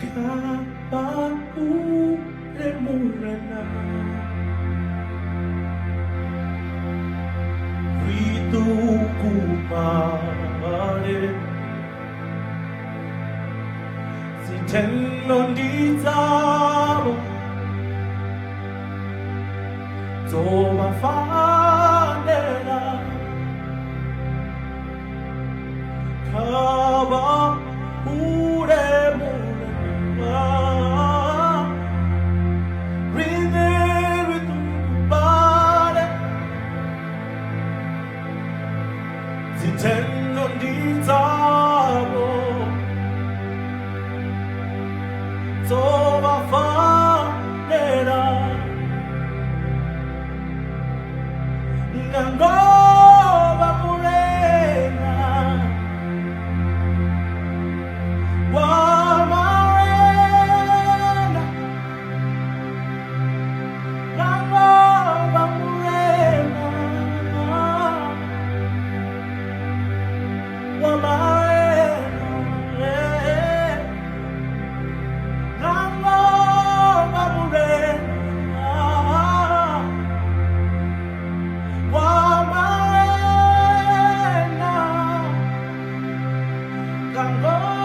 Kapaku lemurana Ritu ku pare Si tennon di zabo Toma fanera Kaba ure murana Rine ritu pare Si tennon di zabo Toma fanera Nangoba murena Wa marena Nangoba murena Wa marena Nangoba murena Wa marena Nangoba